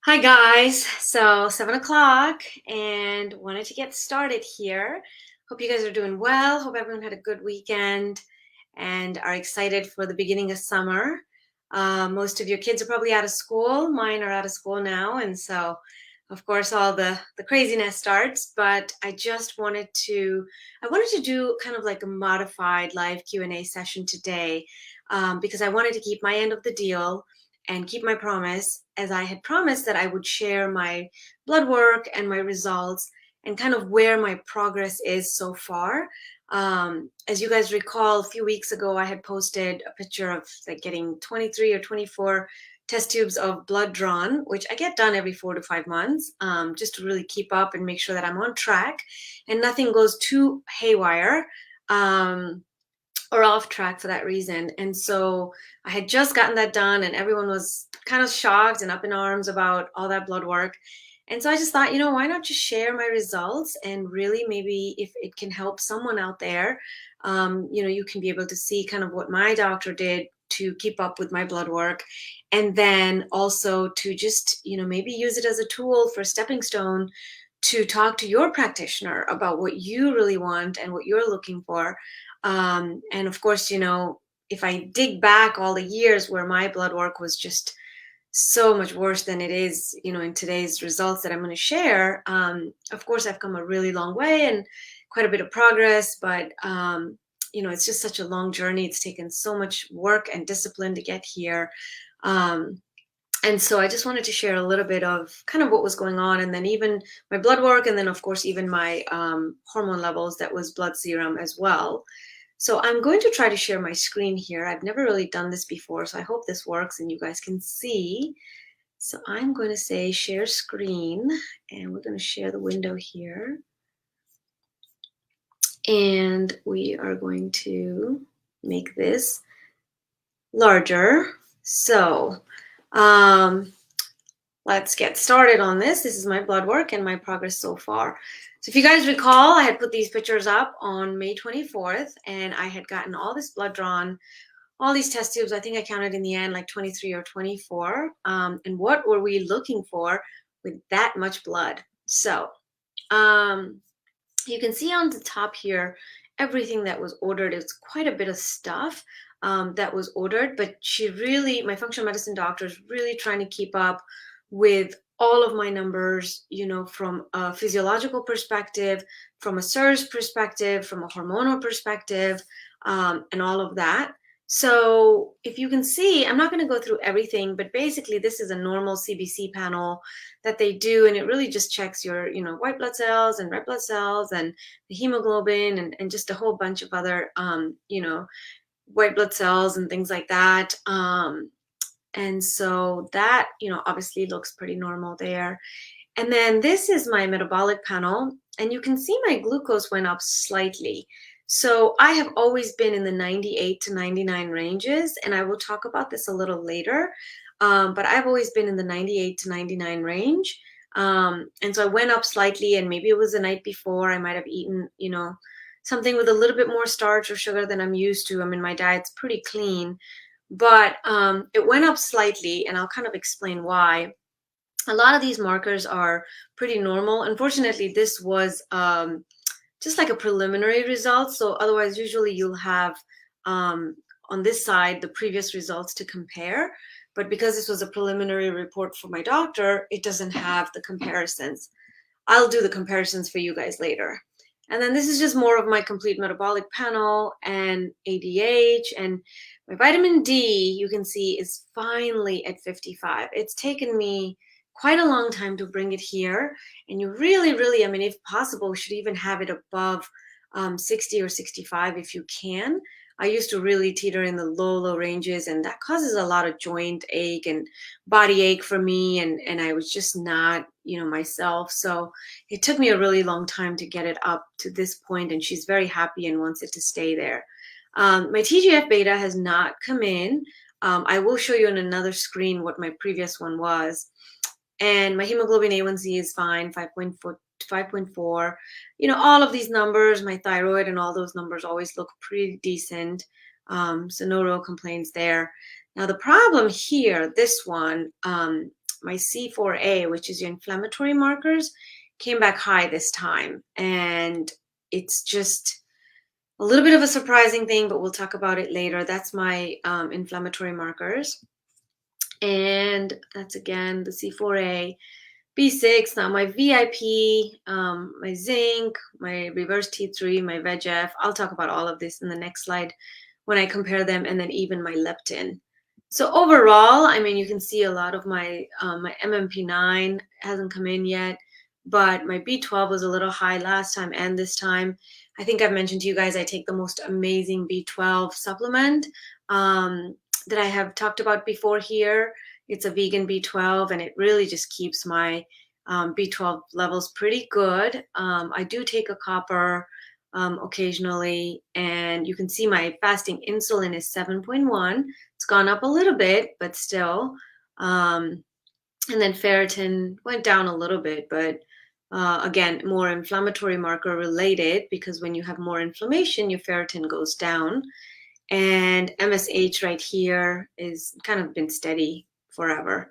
Hi guys, so 7 o'clock and wanted to get started here. Hope you guys are doing well. Hope everyone had a good weekend and are excited for the beginning of summer. Most of your kids are probably out of school. Mine are out of school now, and so of course all the craziness starts. But I wanted to do kind of like a modified live Q&A session today because I wanted to keep my end of the deal and keep my promise, as I had promised that I would share my blood work and my results and kind of where my progress is so far. As you guys recall, a few weeks ago, I had posted a picture of like getting 23 or 24 test tubes of blood drawn, which I get done every 4 to 5 months, just to really keep up and make sure that I'm on track and nothing goes too haywire. Or off track for that reason. And so I had just gotten that done, and everyone was kind of shocked and up in arms about all that blood work. And so I just thought, why not just share my results and really maybe if it can help someone out there, you can be able to see kind of what my doctor did to keep up with my blood work. And then also to just, maybe use it as a tool for a stepping stone to talk to your practitioner about what you really want and what you're looking for. And of course, if I dig back all the years where my blood work was just so much worse than it is, in today's results that I'm going to share, of course, I've come a really long way and quite a bit of progress, but, it's just such a long journey. It's taken so much work and discipline to get here. Um, and so I just wanted to share a little bit of kind of what was going on, and then even my blood work, and then, of course, even my hormone levels, that was blood serum as well. So I'm going to try to share my screen here. I've never really done this before, so I hope this works and you guys can see. So I'm going to say share screen, and we're going to share the window here. And we are going to make this larger. So let's get started on this. This is my blood work and my progress so far. So if you guys recall, I had put these pictures up on May 24th, and I had gotten all this blood drawn, all these test tubes. I think I counted in the end like 23 or 24. And what were we looking for with that much blood? So you can see on the top here, everything that was ordered. It's quite a bit of stuff that was ordered, but my functional medicine doctor is really trying to keep up with all of my numbers, from a physiological perspective, from a SIRS perspective, from a hormonal perspective, and all of that. So if you can see, I'm not going to go through everything, but basically this is a normal CBC panel that they do, and it really just checks your, white blood cells and red blood cells and the hemoglobin and just a whole bunch of other, white blood cells and things like that. And so that, obviously looks pretty normal there. And then this is my metabolic panel, and you can see my glucose went up slightly. So I have always been in the 98 to 99 ranges, and I will talk about this a little later. But I've always been in the 98 to 99 range. And so I went up slightly, and maybe it was the night before. I might have eaten, something with a little bit more starch or sugar than I'm used to. I mean, my diet's pretty clean, but it went up slightly, and I'll kind of explain why. A lot of these markers are pretty normal. Unfortunately, this was just like a preliminary result. So otherwise, usually you'll have on this side the previous results to compare. But because this was a preliminary report for my doctor, it doesn't have the comparisons. I'll do the comparisons for you guys later. And then this is just more of my complete metabolic panel and ADH, and my vitamin D, you can see, is finally at 55. It's taken me quite a long time to bring it here. And you really, really, I mean, if possible, should even have it above 60 or 65 if you can. I used to really teeter in the low ranges, and that causes a lot of joint ache and body ache for me. And I was just not, myself. So it took me a really long time to get it up to this point, and she's very happy and wants it to stay there. My TGF beta has not come in. I will show you on another screen what my previous one was. And my hemoglobin A1C is fine, 5.4, 5.4. All of these numbers, my thyroid and all those numbers always look pretty decent. So no real complaints there. Now the problem here, this one, my C4A, which is your inflammatory markers, came back high this time. And it's just a little bit of a surprising thing, but we'll talk about it later. That's my inflammatory markers. And that's again the C4A. B6, now my VIP, my zinc, my reverse T3, my VEGF. I'll talk about all of this in the next slide when I compare them, and then even my leptin. So overall, I mean, you can see a lot of my my MMP9 hasn't come in yet, but my B12 was a little high last time and this time. I think I've mentioned to you guys I take the most amazing B12 supplement that I have talked about before here. It's a vegan B12, and it really just keeps my B12 levels pretty good. I do take a copper occasionally, and you can see my fasting insulin is 7.1. It's gone up a little bit, but still. And then ferritin went down a little bit, but again, more inflammatory marker related, because when you have more inflammation, your ferritin goes down. And MSH right here is kind of been steady forever.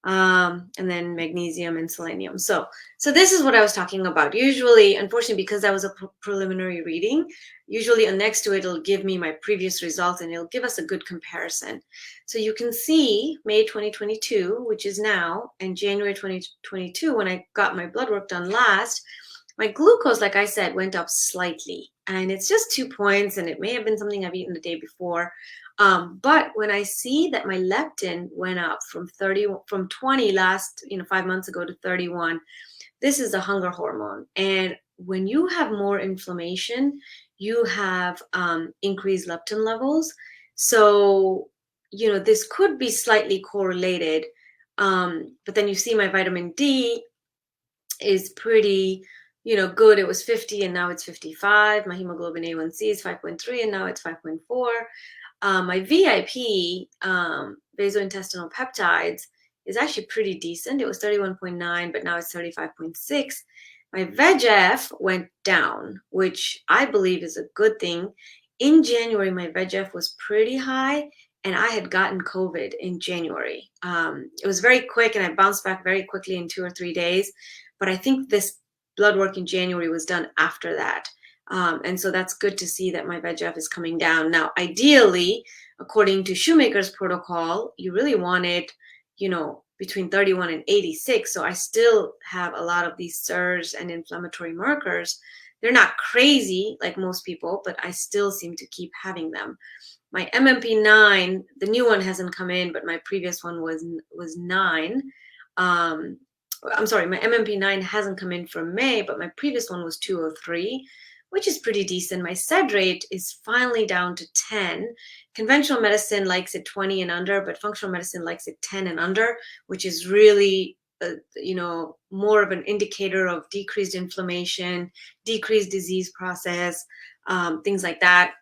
And then magnesium and selenium. So this is what I was talking about. Usually, unfortunately, because that was a preliminary reading, usually next to it, it'll give me my previous results and it'll give us a good comparison. So you can see May 2022, which is now, and January 2022, when I got my blood work done last, my glucose, like I said, went up slightly. And it's just 2 points, and it may have been something I've eaten the day before. But when I see that my leptin went up from 20 last, 5 months ago to 31, this is a hunger hormone. And when you have more inflammation, you have increased leptin levels. So, this could be slightly correlated. But then you see my vitamin D is pretty, good. It was 50 and now it's 55. My hemoglobin A1C is 5.3 and now it's 5.4. My VIP, vasointestinal peptides, is actually pretty decent. It was 31.9, but now it's 35.6. My VEGF went down, which I believe is a good thing. In January, my VEGF was pretty high, and I had gotten COVID in January. It was very quick, and I bounced back very quickly in 2 or 3 days. But I think this blood work in January was done after that. And so that's good to see that my VEGF is coming down. Now, ideally, according to Shoemaker's protocol, you really want it, between 31 and 86. So I still have a lot of these SIRS and inflammatory markers. They're not crazy like most people, but I still seem to keep having them. My MMP9, the new one hasn't come in, but my previous one was 9. I'm sorry, my MMP9 hasn't come in for May, but my previous one was 203, which is pretty decent. My SED rate is finally down to 10. Conventional medicine likes it 20 and under, but functional medicine likes it 10 and under, which is really, more of an indicator of decreased inflammation, decreased disease process, things like that.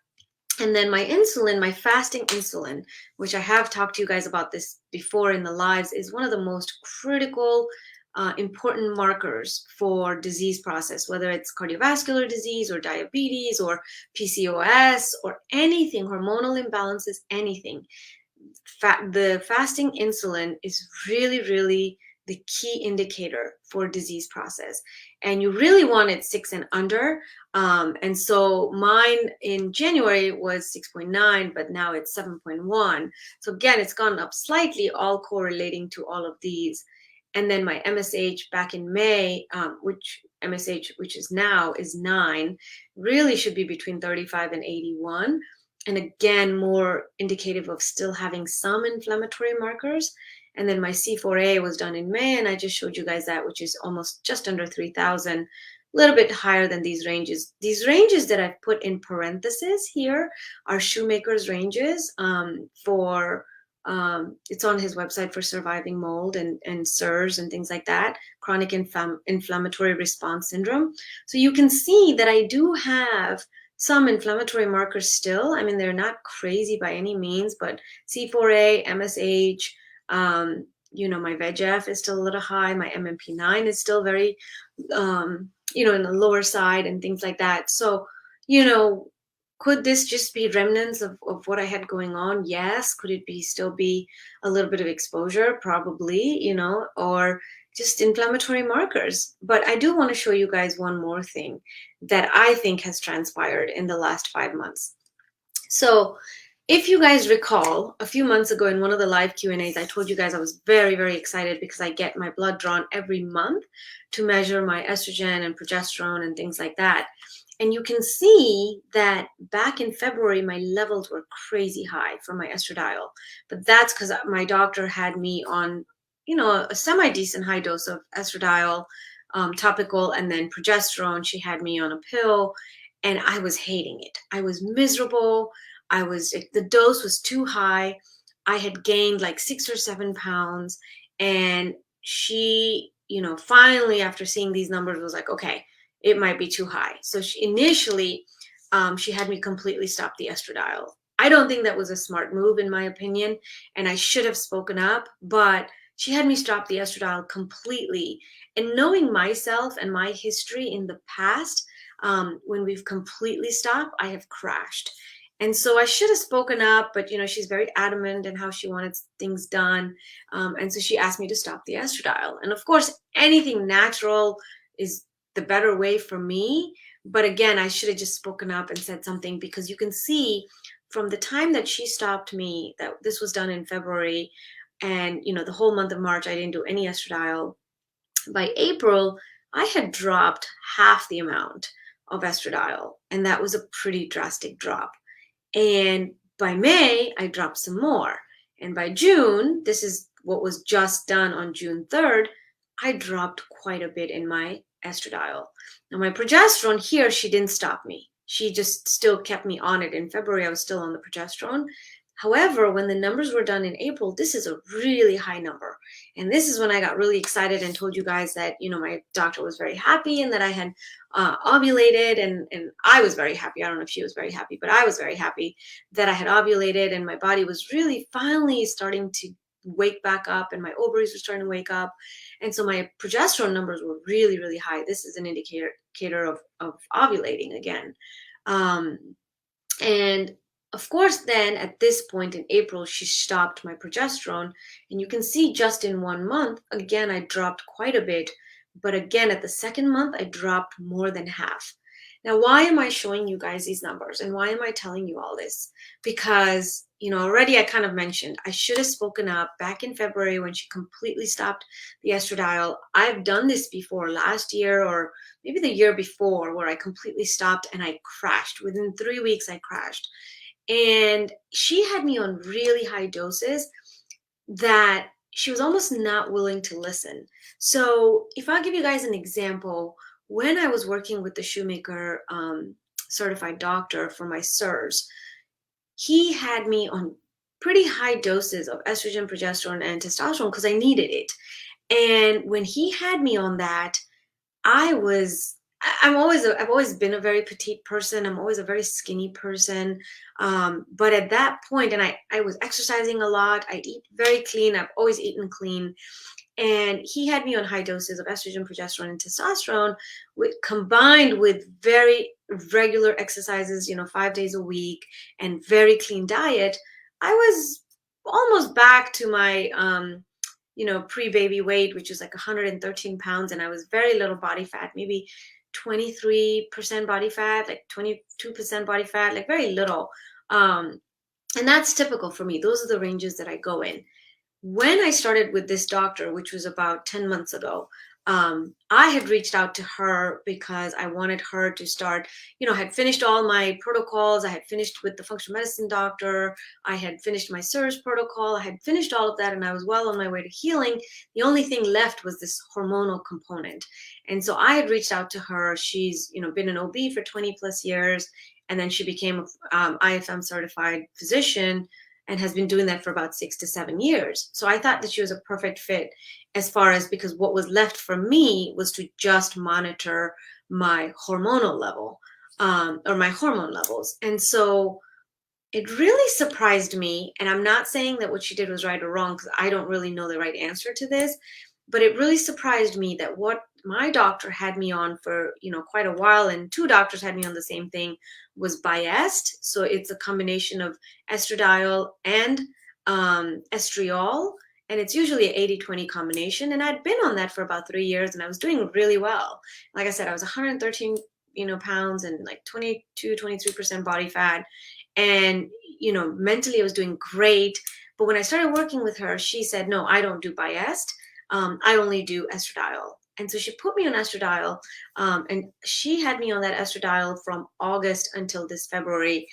And then my insulin, my fasting insulin, which I have talked to you guys about this before in the lives, is one of the most critical important markers for disease process, whether it's cardiovascular disease or diabetes or PCOS or anything, hormonal imbalances, anything. The fasting insulin is really, really the key indicator for disease process. And you really want it 6 and under. And so mine in January was 6.9, but now it's 7.1. So again, it's gone up slightly, all correlating to all of these. And then my MSH back in May, which is now is 9, really should be between 35 and 81. And again, more indicative of still having some inflammatory markers. And then my C4A was done in May, and I just showed you guys that, which is almost just under 3,000, a little bit higher than these ranges. These ranges that I've put in parentheses here are Shoemaker's ranges for it's on his website for surviving mold and SIRS and things like that, chronic inflammatory response syndrome. So you can see that I do have some inflammatory markers still. I mean, they're not crazy by any means, but C4A, MSH, my VEGF is still a little high. My MMP9 is still very, in the lower side and things like that. So, Could this just be remnants of what I had going on? Yes. Could it be still be a little bit of exposure? Probably, or just inflammatory markers. But I do want to show you guys one more thing that I think has transpired in the last 5 months. So if you guys recall, a few months ago in one of the live Q&As, I told you guys I was very, very excited because I get my blood drawn every month to measure my estrogen and progesterone and things like that. And you can see that back in February, my levels were crazy high for my estradiol. But that's because my doctor had me on, a semi-decent high dose of estradiol, topical, and then progesterone. She had me on a pill, and I was hating it. I was miserable. The dose was too high. I had gained like 6 or 7 pounds. And she, finally, after seeing these numbers, was like, okay, it might be too high. So initially, she had me completely stop the estradiol. I don't think that was a smart move, in my opinion, and I should have spoken up, but she had me stop the estradiol completely. And knowing myself and my history in the past, when we've completely stopped, I have crashed. And so I should have spoken up, but she's very adamant in how she wanted things done. And so she asked me to stop the estradiol. And of course, anything natural is the better way for me. But again, I should have just spoken up and said something, because you can see from the time that she stopped me, that this was done in February, and the whole month of March, I didn't do any estradiol. By April, I had dropped half the amount of estradiol, and that was a pretty drastic drop. And by May, I dropped some more. And by June, this is what was just done on June 3rd, I dropped quite a bit in my estradiol. Now, my progesterone here, she didn't stop me. She just still kept me on it. In February, I was still on the progesterone. However, when the numbers were done in April, this is a really high number. And this is when I got really excited and told you guys that, my doctor was very happy and that I had ovulated. And I was very happy. I don't know if she was very happy, but I was very happy that I had ovulated and my body was really finally starting to wake back up and my ovaries were starting to wake up. And so my progesterone numbers were really, really high. This is an indicator of ovulating again. And of course, then at this point in April, she stopped my progesterone. And you can see just in 1 month, again, I dropped quite a bit. But again, at the second month, I dropped more than half. Now, why am I showing you guys these numbers? And why am I telling you all this? Because, already I kind of mentioned, I should have spoken up back in February when she completely stopped the estradiol. I've done this before last year or maybe the year before, where I completely stopped and I crashed. Within 3 weeks, I crashed. And she had me on really high doses that she was almost not willing to listen. So if I give you guys an example, when I was working with the Shoemaker certified doctor for my SIRS, he had me on pretty high doses of estrogen, progesterone, and testosterone because I needed it. And when he had me on that, I've always been a very petite person. I'm always a very skinny person. But at that point, and I was exercising a lot. I eat very clean. I've always eaten clean. And he had me on high doses of estrogen, progesterone, and testosterone, combined with very regular exercises, 5 days a week, and very clean diet. I was almost back to my pre-baby weight, which is like 113 pounds. And I was very little body fat, maybe 23% body fat, like 22% body fat, like very little. And that's typical for me. Those are the ranges that I go in. When I started with this doctor, which was about 10 months ago, I had reached out to her because I wanted her to start, I had finished all my protocols. I had finished with the functional medicine doctor. I had finished my SIRS protocol. I had finished all of that and I was well on my way to healing. The only thing left was this hormonal component. And so I had reached out to her. She's, been an OB for 20 plus years. And then she became an IFM certified physician and has been doing that for about 6 to 7 years. So I thought that she was a perfect fit as far as, because what was left for me was to just monitor my hormonal level or my hormone levels. And so it really surprised me. And I'm not saying that what she did was right or wrong, because I don't really know the right answer to this. But it really surprised me that what my doctor had me on for, quite a while, and two doctors had me on the same thing, was Biest. So it's a combination of estradiol and estriol, and it's usually an 80-20 combination. And I'd been on that for about 3 years, and I was doing really well. Like I said, I was 113, pounds, and like 22, 23% body fat. And, mentally I was doing great. But when I started working with her, she said, no, I don't do Biest. I only do estradiol. And so she put me on estradiol, and she had me on that estradiol from August until this February,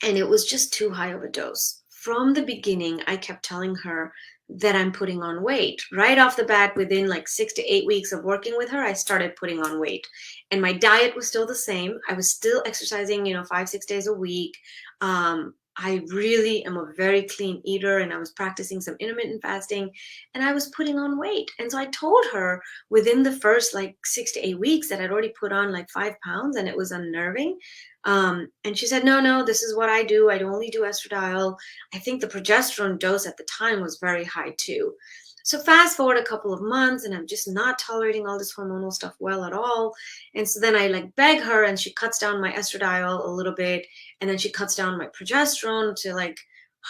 and it was just too high of a dose. From the beginning, I kept telling her that I'm putting on weight. Right off the bat, within like 6 to 8 weeks of working with her, I started putting on weight. And my diet was still the same. I was still exercising, 5, 6 days a week. I really am a very clean eater, and I was practicing some intermittent fasting, and I was putting on weight. And so I told her within the first like 6 to 8 weeks that I'd already put on like 5 pounds, and it was unnerving. And she said, no, no, this is what I do. I only do estradiol. I think the progesterone dose at the time was very high too. So fast forward a couple of months, and I'm just not tolerating all this hormonal stuff well at all. And so then I like beg her, and she cuts down my estradiol a little bit, and then she cuts down my progesterone to like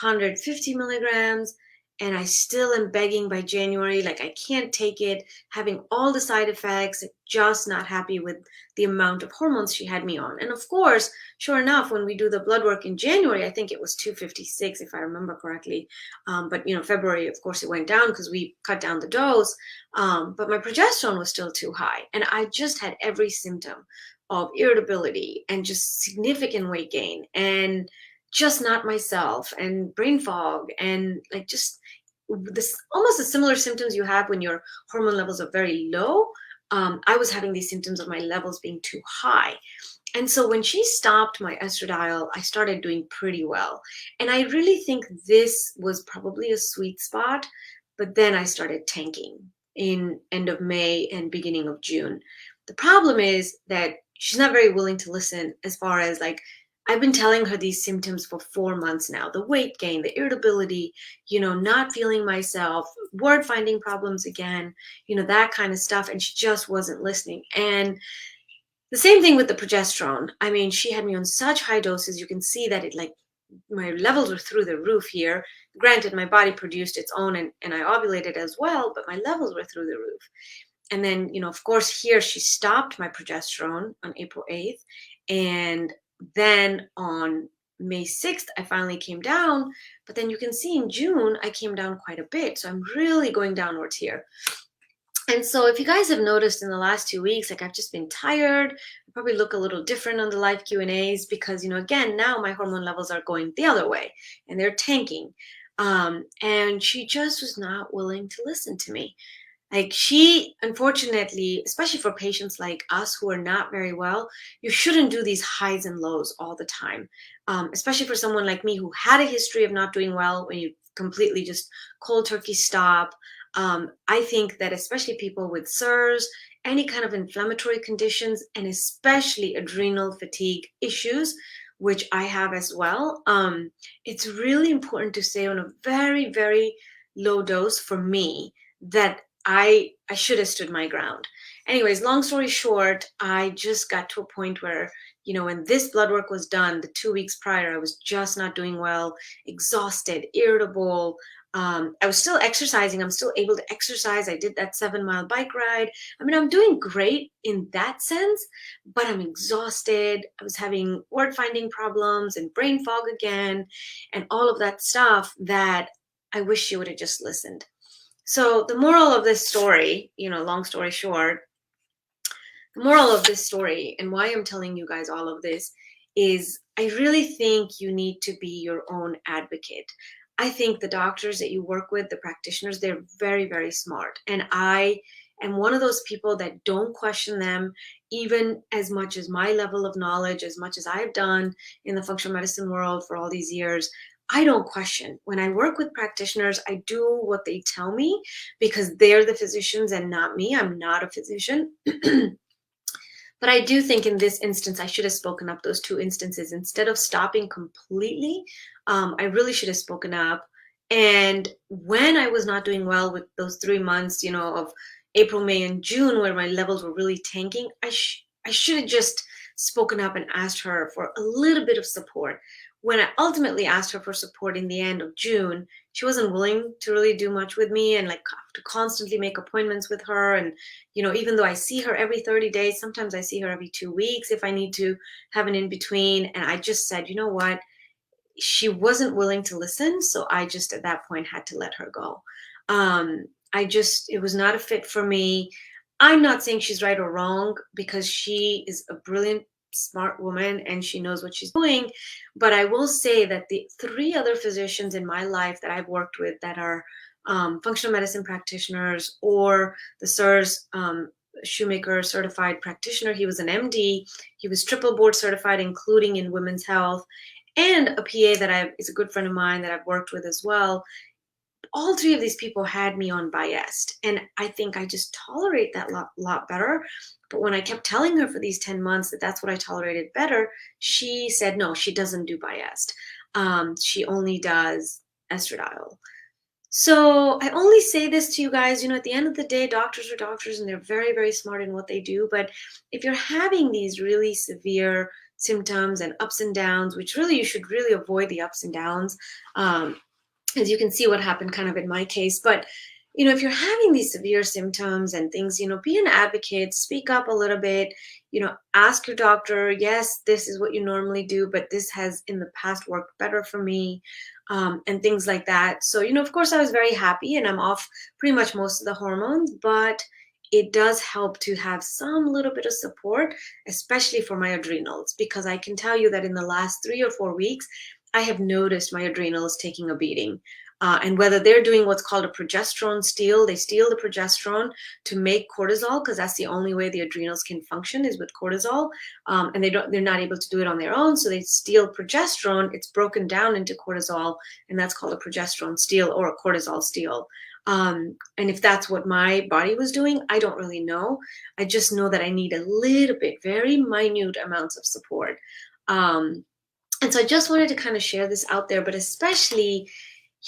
150 milligrams. And I still am begging by January, like I can't take it, having all the side effects, just not happy with the amount of hormones she had me on. And of course, sure enough, when we do the blood work in January, I think it was 256, if I remember correctly. But February, of course, it went down because we cut down the dose. But my progesterone was still too high. And I just had every symptom of irritability and just significant weight gain and just not myself and brain fog and like just this almost the similar symptoms you have when your hormone levels are very low. I was having these symptoms of my levels being too high. And so when she stopped my estradiol, I started doing pretty well. And I really think this was probably a sweet spot. But then I started tanking in end of May and beginning of June. The problem is that she's not very willing to listen, as far as like I've been telling her these symptoms for 4 months now: the weight gain, the irritability, not feeling myself, word finding problems again, that kind of stuff. And she just wasn't listening. And the same thing with the progesterone. I mean, she had me on such high doses. You can see that it like my levels were through the roof here. Granted, my body produced its own, and I ovulated as well, but my levels were through the roof. And then, of course, here she stopped my progesterone on April 8th. And then on May 6th, I finally came down. But then you can see in June, I came down quite a bit. So I'm really going downwards here. And so if you guys have noticed in the last 2 weeks, like I've just been tired. I probably look a little different on the live Q&As because, again, now my hormone levels are going the other way and they're tanking. And she just was not willing to listen to me. Like she, unfortunately, especially for patients like us who are not very well, you shouldn't do these highs and lows all the time. Especially for someone like me who had a history of not doing well, when you completely just cold turkey stop. I think that especially people with SIRS, any kind of inflammatory conditions, and especially adrenal fatigue issues, which I have as well, it's really important to stay on a very, very low dose for me, that I should have stood my ground. Anyways, long story short, I just got to a point where, when this blood work was done, the 2 weeks prior, I was just not doing well, exhausted, irritable. I was still exercising. I'm still able to exercise. I did that 7-mile bike ride. I mean, I'm doing great in that sense, but I'm exhausted. I was having word finding problems and brain fog again, and all of that stuff that I wish she would have just listened. So the moral of this story, long story short, the moral of this story and why I'm telling you guys all of this is I really think you need to be your own advocate. I think the doctors that you work with, the practitioners, they're very, very smart. And I am one of those people that don't question them, even as much as my level of knowledge, as much as I've done in the functional medicine world for all these years. I don't question. When I work with practitioners, I do what they tell me because they're the physicians and not me. I'm not a physician. But I do think in this instance, I should have spoken up those 2 instances instead of stopping completely. I really should have spoken up And when I was not doing well with those 3 months, of April, May, and June, where my levels were really tanking, I should have just spoken up and asked her for a little bit of support. When I ultimately asked her for support in the end of June, she wasn't willing to really do much with me, and like to constantly make appointments with her. And even though I see her every 30 days, sometimes I see her every 2 weeks if I need to have an in between. And I just said, you know what? She wasn't willing to listen, so I just at that point had to let her go. It was not a fit for me. I'm not saying she's right or wrong, because she is a brilliant, smart woman and she knows what she's doing. But I will say that the three other physicians in my life that I've worked with that are functional medicine practitioners, or the SIRS Shoemaker certified practitioner, he was an MD, he was triple board certified, including in women's health, and a PA that is a good friend of mine that I've worked with as well. All three of these people had me on biased, and I think I just tolerate that lot better. But when I kept telling her for these 10 months that that's what I tolerated better, she said no, she doesn't do biased. She only does estradiol. So I only say this to you guys, at the end of the day, doctors are doctors and they're very, very smart in what they do. But if you're having these really severe symptoms and ups and downs, which really you should really avoid the ups and downs, um, as you can see what happened kind of in my case. But if you're having these severe symptoms and things, be an advocate, speak up a little bit, ask your doctor, yes, this is what you normally do, but this has in the past worked better for me, and things like that. So, of course, I was very happy and I'm off pretty much most of the hormones, but it does help to have some little bit of support, especially for my adrenals, because I can tell you that in the last 3 or 4 weeks, I have noticed my adrenals taking a beating. And whether they're doing what's called a progesterone steal, they steal the progesterone to make cortisol, because that's the only way the adrenals can function is with cortisol. And they're not able to do it on their own. So they steal progesterone. It's broken down into cortisol, and that's called a progesterone steal or a cortisol steal. And if that's what my body was doing, I don't really know. I just know that I need a little bit, very minute amounts of support. And so I just wanted to kind of share this out there, but especially,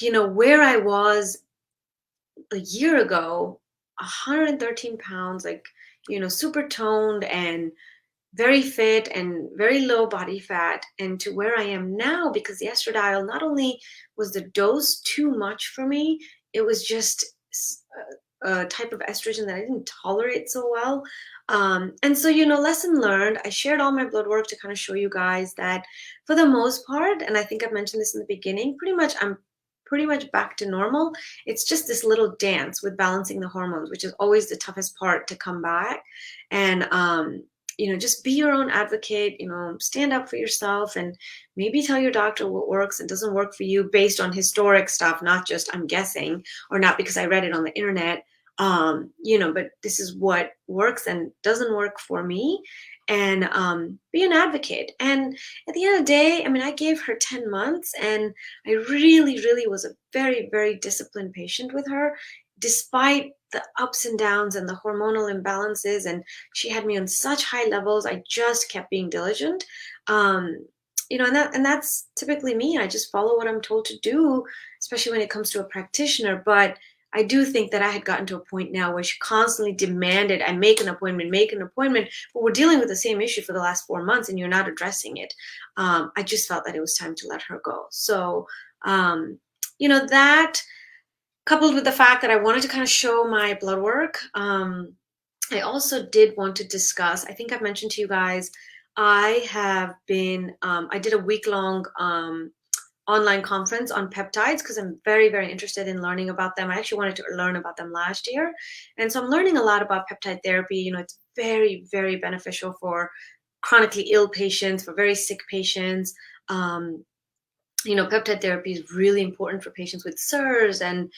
where I was a year ago, 113 pounds, like, super toned and very fit and very low body fat, and to where I am now, because the estradiol, not only was the dose too much for me, it was just a type of estrogen that I didn't tolerate so well. And so, lesson learned, I shared all my blood work to kind of show you guys that for the most part, and I think I've mentioned this in the beginning, I'm pretty much back to normal. It's just this little dance with balancing the hormones, which is always the toughest part to come back. And just be your own advocate, stand up for yourself, and maybe tell your doctor what works and doesn't work for you based on historic stuff, not just I'm guessing, or not because I read it on the internet. But this is what works and doesn't work for me. And be an advocate. And at the end of the day, I mean, I gave her 10 months, and I really, really was a very, very disciplined patient with her, despite the ups and downs and the hormonal imbalances. And she had me on such high levels. I just kept being diligent. And that's typically me. I just follow what I'm told to do, especially when it comes to a practitioner. But I do think that I had gotten to a point now where she constantly demanded I make an appointment, but we're dealing with the same issue for the last 4 months and you're not addressing it. I just felt that it was time to let her go. So, that coupled with the fact that I wanted to kind of show my blood work, I also did want to discuss, I think I've mentioned to you guys, I did a week-long online conference on peptides because I'm very, very interested in learning about them. I actually wanted to learn about them last year. And so I'm learning a lot about peptide therapy. It's very, very beneficial for chronically ill patients, for very sick patients. Peptide therapy is really important for patients with SIRS and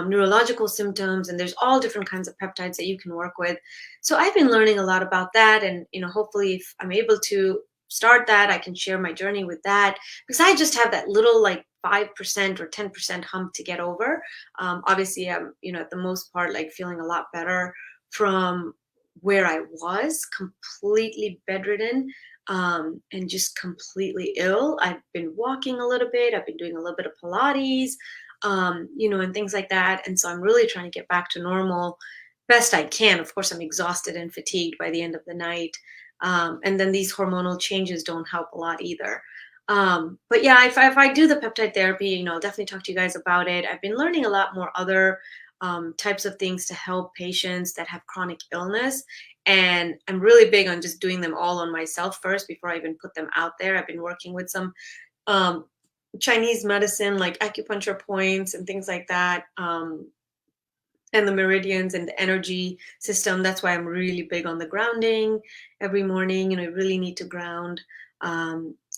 neurological symptoms, and there's all different kinds of peptides that you can work with. So I've been learning a lot about that, and hopefully if I'm able to start that, I can share my journey with that, because I just have that little like 5% or 10% hump to get over. Obviously, I'm at the most part like feeling a lot better from where I was, completely bedridden, and just completely ill. I've been walking a little bit. I've been doing a little bit of Pilates. and things like that. And so I'm really trying to get back to normal best I can. Of course, I'm exhausted and fatigued by the end of the night. And then these hormonal changes don't help a lot either. But yeah, if I do the peptide therapy, I'll definitely talk to you guys about it. I've been learning a lot more other types of things to help patients that have chronic illness. And I'm really big on just doing them all on myself first before I even put them out there. I've been working with some um, Chinese medicine, like acupuncture points and things like that, and the meridians and the energy system. That's why I'm really big on the grounding every morning. You really need to ground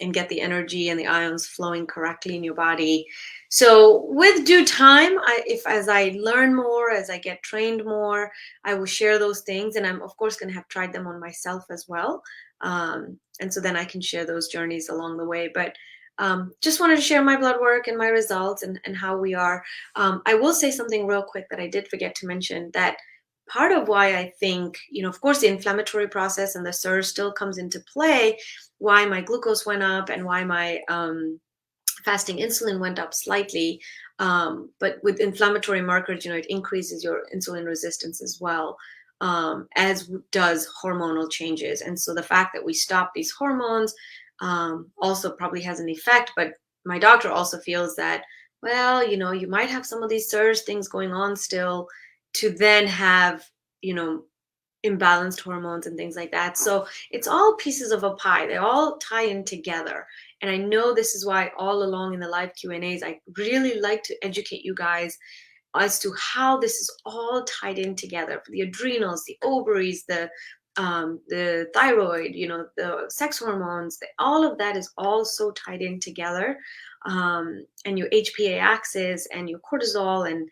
and get the energy and the ions flowing correctly in your body. So with due time, if as I learn more, as I get trained more, I will share those things. And I'm of course going to have tried them on myself as well. And so then I can share those journeys along the way. But just wanted to share my blood work and my results and how we are. I will say something real quick that I did forget to mention, that part of why I think, of course, the inflammatory process and the surge still comes into play, why my glucose went up and why my fasting insulin went up slightly. But with inflammatory markers, it increases your insulin resistance as well, as does hormonal changes. And so the fact that we stop these hormones also probably has an effect. But my doctor also feels that, well, you might have some of these surge things going on still, to then have, you know, imbalanced hormones and things like that. So it's all pieces of a pie. They all tie in together. And I know this is why all along in the live Q&As, I really like to educate you guys as to how this is all tied in together. The adrenals, the ovaries, the thyroid, the sex hormones, all of that is also tied in together. And your HPA axis and your cortisol and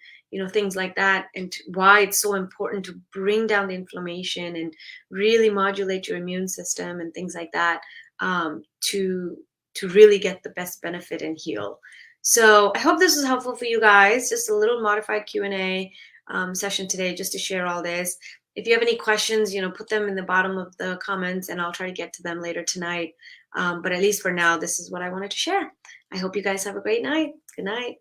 things like that, and why it's so important to bring down the inflammation and really modulate your immune system and things like that, to really get the best benefit and heal. So I hope this was helpful for you guys. Just a little modified Q&A session today, just to share all this. If you have any questions, put them in the bottom of the comments and I'll try to get to them later tonight. But at least for now, this is what I wanted to share. I hope you guys have a great night. Good night.